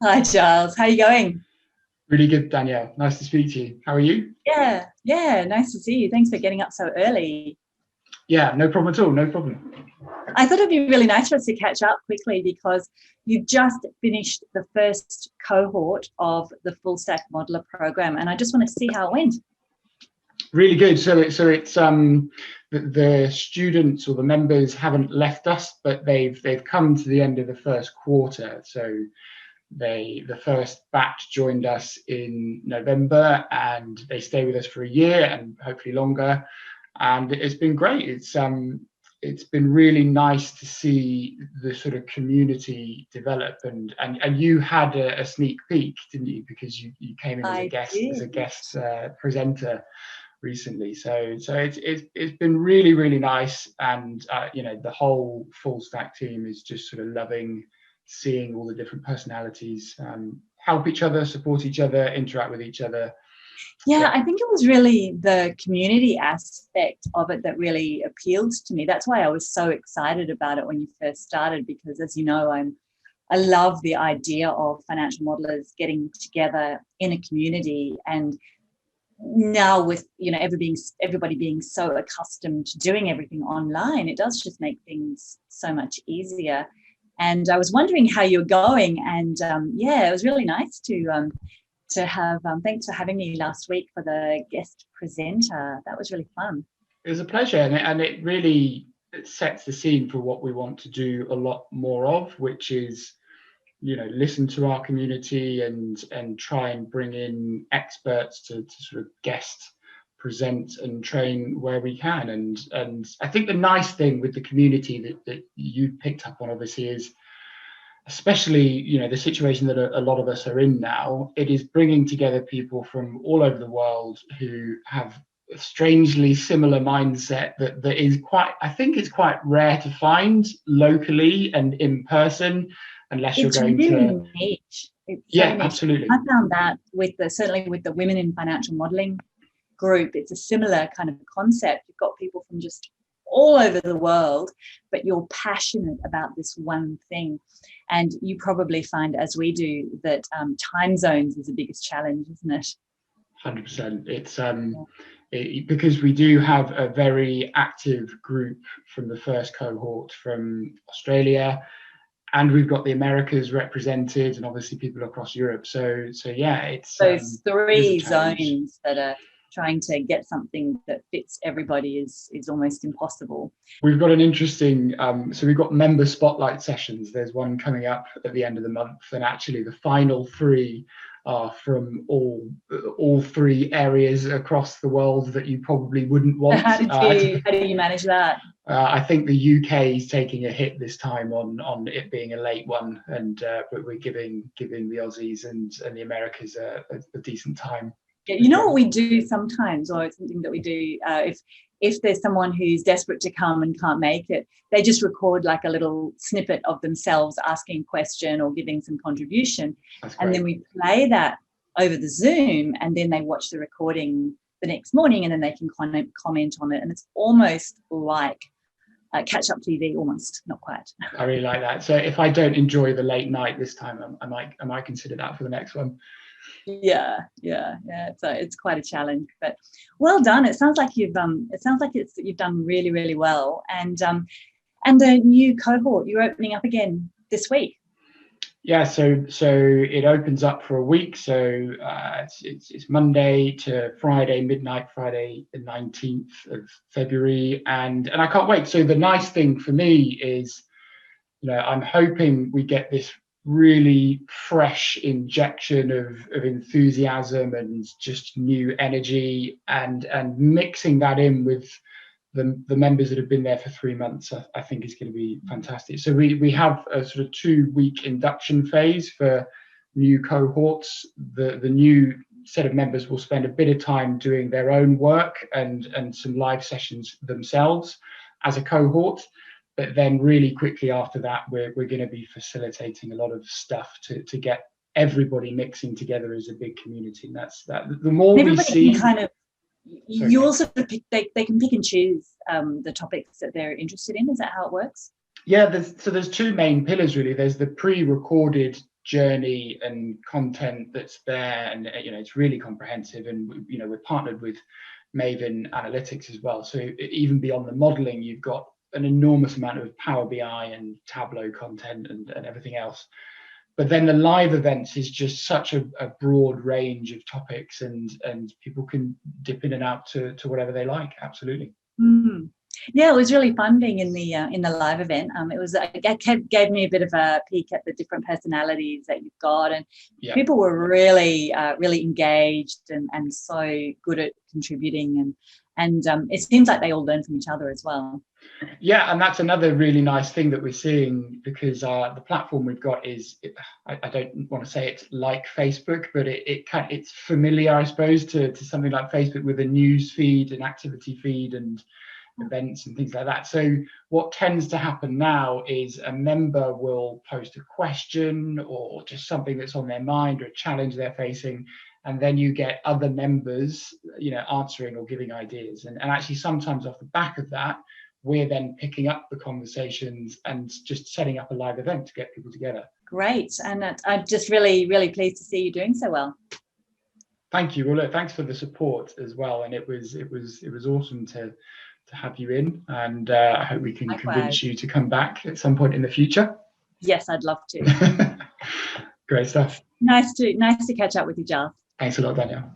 Hi, Giles. How are you going? Really good, Danielle. Nice to speak to you. How are you? Yeah, nice to see you. Thanks for getting up so early. Yeah, no problem at all. No problem. I thought it'd be really nice for us to catch up quickly because you've just finished the first cohort of the Full Stack Modeler program, and I just want to see how it went. Really good. So it's the students or the members haven't left us, but they've come to the end of the first quarter. So the first batch joined us in November, and they stay with us for a year and hopefully longer. And it's been great. It's been really nice to see the sort of community develop, and you had a sneak peek, didn't you? Because you came in as a I guest did. presenter recently. So it's been really nice, and the whole full stack team is just sort of loving seeing all the different personalities help each other, support each other, interact with each other. Yeah, I think it was really the community aspect of it that really appealed to me. That's why I was so excited about it when you first started, because as you know, I love the idea of financial modelers getting together in a community. And now with everybody being so accustomed to doing everything online, it does just make things so much easier. And I was wondering how you're going, and yeah, it was really nice to have. Thanks for having me last week for the guest presenter. That was really fun. It was a pleasure, and it really sets the scene for what we want to do a lot more of, which is listen to our community and try and bring in experts to sort of guest present and train where we can. And I think the nice thing with the community that you picked up on obviously is, especially the situation that a lot of us are in now, it is bringing together people from all over the world who have a strangely similar mindset that is quite, I think it's quite rare to find locally and in person, unless you're It's going really to. niche. It's so Yeah, niche. absolutely. I found that certainly with the women in financial modelling group, it's a similar kind of concept. You've got people from just all over the world, but you're passionate about this one thing. And you probably find, as we do, that time zones is the biggest challenge, isn't it? 100%. Because we do have a very active group from the first cohort from Australia, and we've got the Americas represented, and obviously people across Europe. So yeah, it's those three challenge. zones that are trying to get something that fits everybody is almost impossible. We've got an interesting, so we've got member spotlight sessions. There's one coming up at the end of the month, and actually the final three are from all three areas across the world that you probably wouldn't want. How do you manage that? I think the UK is taking a hit this time on it being a late one, and but we're giving the Aussies and the Americas a decent time. Yeah, you know what we do sometimes, or it's something that we do, if there's someone who's desperate to come and can't make it, they just record like a little snippet of themselves asking a question or giving some contribution, and then we play that over the Zoom, and then they watch the recording the next morning, and then they can comment on it, and it's almost like catch-up TV, almost, not quite. I really like that. So if I don't enjoy the late night this time, I might consider that for the next one. Yeah. It's quite a challenge, but well done. It sounds like you've done really, really well. And the new cohort, you're opening up again this week. Yeah, so it opens up for a week. So it's Monday to Friday midnight, Friday the 19th of February, and I can't wait. So the nice thing for me is, I'm hoping we get this really fresh injection of enthusiasm and just new energy, and mixing that in with the members that have been there for 3 months, I think is going to be fantastic. So we have a sort of 2-week induction phase for new cohorts. The new set of members will spend a bit of time doing their own work and some live sessions themselves as a cohort. But then really quickly after that, we're going to be facilitating a lot of stuff to get everybody mixing together as a big community. And that's that. The more we see, you also pick, they can pick and choose the topics that they're interested in. Is that how it works? Yeah, there's 2 main pillars really. There's the pre-recorded journey and content that's there, and it's really comprehensive. And we're partnered with Maven Analytics as well, so even beyond the modeling, you've got an enormous amount of Power BI and Tableau content and everything else. But then the live events is just such a broad range of topics, and people can dip in and out to whatever they like. Absolutely. Mm. Yeah, it was really fun being in the live event. It gave me a bit of a peek at the different personalities that you've got, and people were really engaged and so good at contributing, and it seems like they all learn from each other as well. Yeah, and that's another really nice thing that we're seeing, because the platform we've got is, I don't want to say it's like Facebook, but it's familiar, I suppose, to something like Facebook, with a news feed, an activity feed, and events and things like that. So what tends to happen now is a member will post a question or just something that's on their mind, or a challenge they're facing, and then you get other members answering or giving ideas, and actually sometimes off the back of that, we're then picking up the conversations and just setting up a live event to get people together. Great, and I'm just really pleased to see you doing so well. Thank you. Well, look, thanks for the support as well, and it was awesome to have you in, and I hope we can convince you to come back at some point in the future. Yes, I'd love to. Great stuff. Nice to catch up with you, Giles. Thanks a lot, Danielle.